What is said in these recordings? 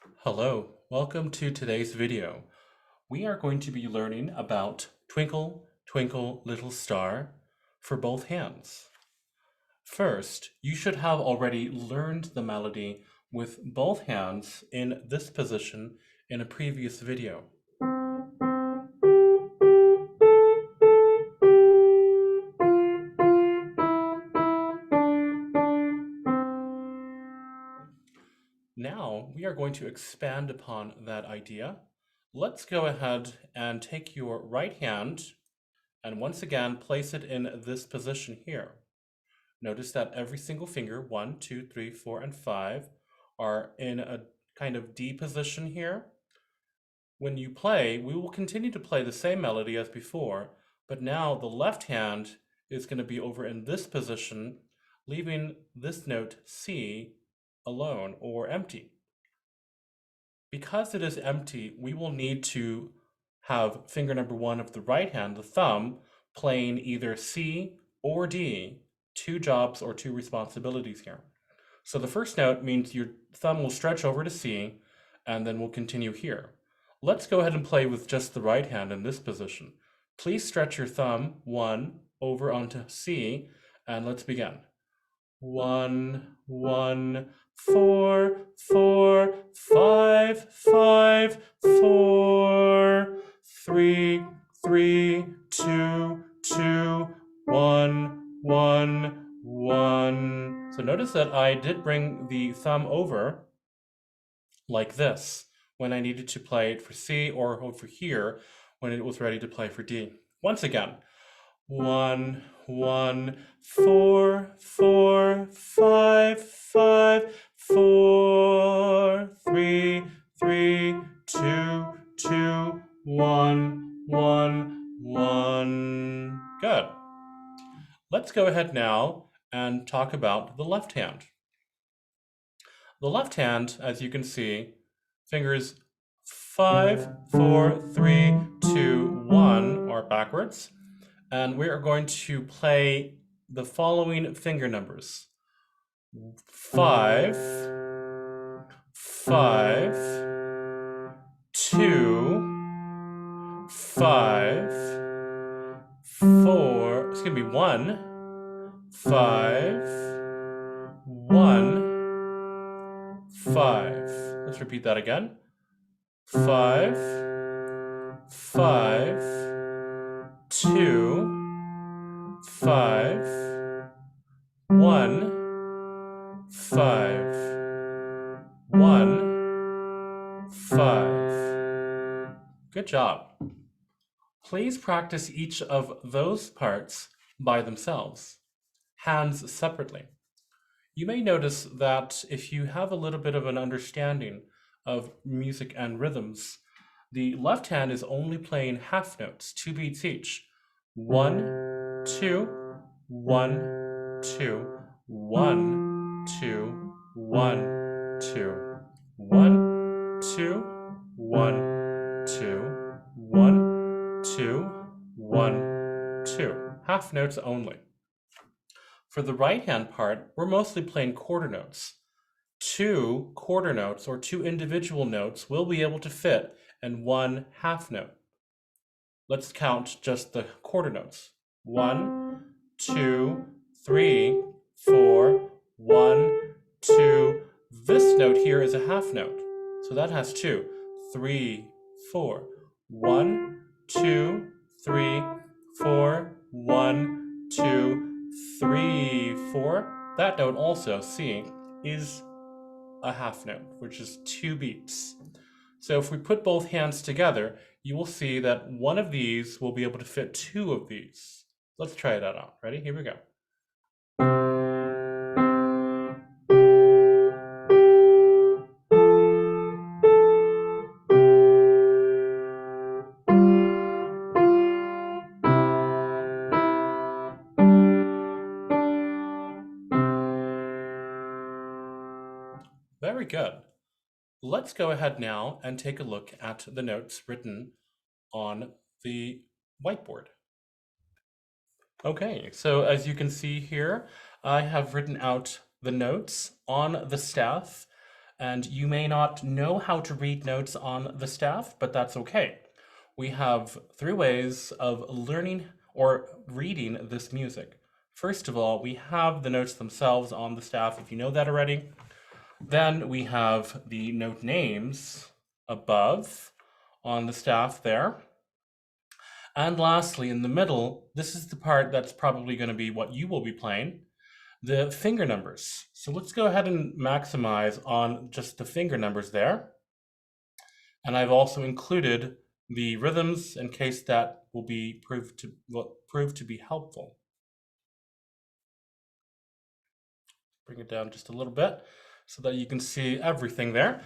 Hello, welcome to today's video. We are going to be learning about Twinkle, Twinkle, Little Star for both hands. First, you should have already learned the melody with both hands in this position in a previous video. Now we are going to expand upon that idea. Let's go ahead and take your right hand and once again place it in this position here. Notice that every single finger, 1, 2, 3, 4, and 5, are in a kind of D position here. When you play, we will continue to play the same melody as before, but now the left hand is going to be over in this position, leaving this note C alone or empty. Because it is empty, we will need to have finger number 1 of the right hand, the thumb, playing either C or D, two jobs or two responsibilities here. So the first note means your thumb will stretch over to C, and then we'll continue here. Let's go ahead and play with just the right hand in this position. Please stretch your thumb 1 over onto C, and let's begin. 1, 1, 4, 4, 5, 5, 4, 3, 3, 2, 2, 1, 1, 1. So notice that I did bring the thumb over like this when I needed to play it for C, or over here when it was ready to play for D. Once again, 1, 1, 4, 4, 5, 5, 4, 3, 3, 2, 2, 1, 1, 1. Good. Let's go ahead now and talk about the left hand. The left hand, as you can see, fingers 5, 4, 3, 2, 1 are backwards. And we are going to play the following finger numbers. 5, 5, 2, 5, 4, it's going to be 1, 5, 1, 5. Let's repeat that again. 5, 5, 2, 5, 1, 5, 1, 5. Good job. Please practice each of those parts by themselves, hands separately. You may notice that if you have a little bit of an understanding of music and rhythms, the left hand is only playing half notes, 2 beats each. 1, 2, 1, 2, 1, 2, 1, 2, 1, 2, 1, 2, 1, 2, 1, 2. Half notes only. For the right hand part, we're mostly playing quarter notes. 2 quarter notes or 2 individual notes will be able to fit in one half note. Let's count just the quarter notes. 1, 2, 3, 4, 1, 2. This note here is a half note, so that has 2. 3, 4. 1, 2, 3, 4, 1, 2, 3, 4. That note also, C, is a half note, which is 2 beats. So if we put both hands together, you will see that one of these will be able to fit 2 of these. Let's try that out. Ready? Here we go. Very good. Let's go ahead now and take a look at the notes written on the whiteboard. Okay, so as you can see here, I have written out the notes on the staff, And you may not know how to read notes on the staff, but that's okay. We have 3 ways of learning or reading this music. First of all, we have the notes themselves on the staff, if you know that already. Then we have the note names above on the staff there. And lastly, in the middle, this is the part that's probably going to be what you will be playing, the finger numbers. So let's go ahead and maximize on just the finger numbers there. And I've also included the rhythms in case that will prove to be helpful. Bring it down just a little bit so that you can see everything there.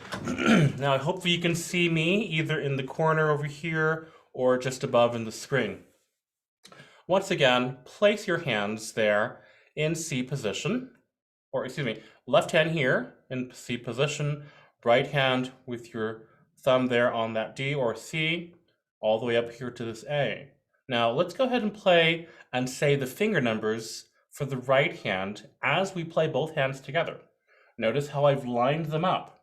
Now, hopefully you can see me either in the corner over here or just above in the screen. Once again, place your hands there in C position, or excuse me, left hand here in C position, right hand with your thumb there on that D or C, all the way up here to this A. Now let's go ahead and play and say the finger numbers for the right hand as we play both hands together. Notice how I've lined them up.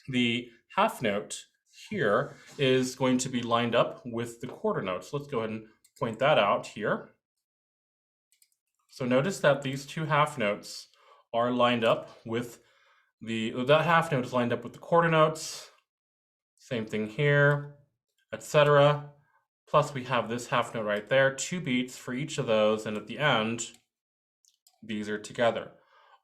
The half note here is going to be lined up with the quarter note. So let's go ahead and point that out here. So notice that these 2 half notes are lined up with that half note is lined up with the quarter notes. Same thing here, etc. Plus we have this half note right there, 2 beats for each of those, and at the end, these are together.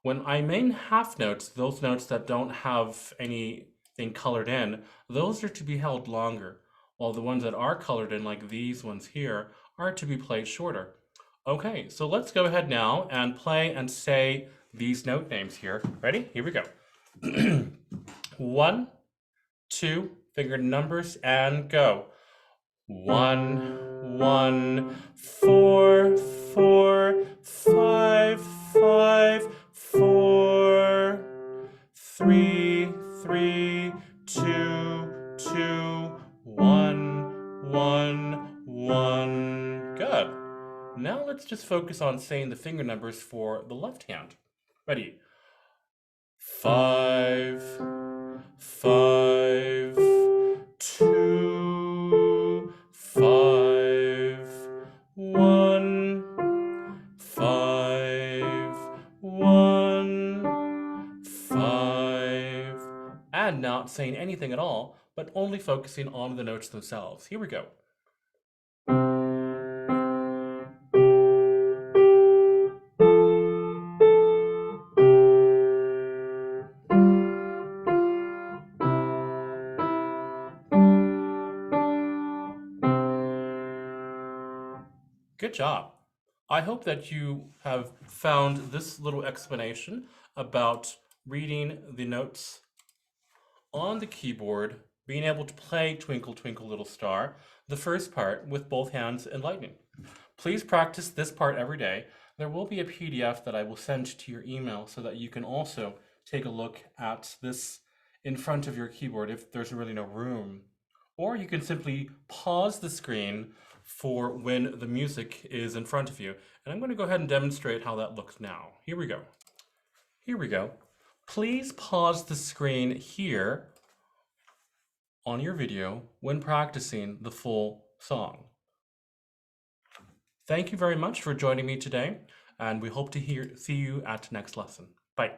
When I mean half notes, those notes that don't have anything colored in, those are to be held longer, while the ones that are colored in, like these ones here, are to be played shorter. Okay, so let's go ahead now and play and say these note names here. Ready? Here we go. 1, 2, finger numbers, and go. 1, 1, 4, 4, 5, 5, 4, 3, 3, 2, 2, 1, 1, 1. Good. Now let's just focus on saying the finger numbers for the left hand. Ready? 5, 5, 2, 5, 1, 5, 1, 5, and not saying anything at all, but only focusing on the notes themselves. Here we go. Good job. I hope that you have found this little explanation about reading the notes on the keyboard, being able to play Twinkle, Twinkle, Little Star, the first part with both hands and lightning. Please practice this part every day. There will be a PDF that I will send to your email so that you can also take a look at this in front of your keyboard if there's really no room. Or you can simply pause the screen for when the music is in front of you. And I'm going to go ahead and demonstrate how that looks now. Here we go. Here we go. Please pause the screen here on your video when practicing the full song. Thank you very much for joining me today, and we hope to see you at next lesson. Bye.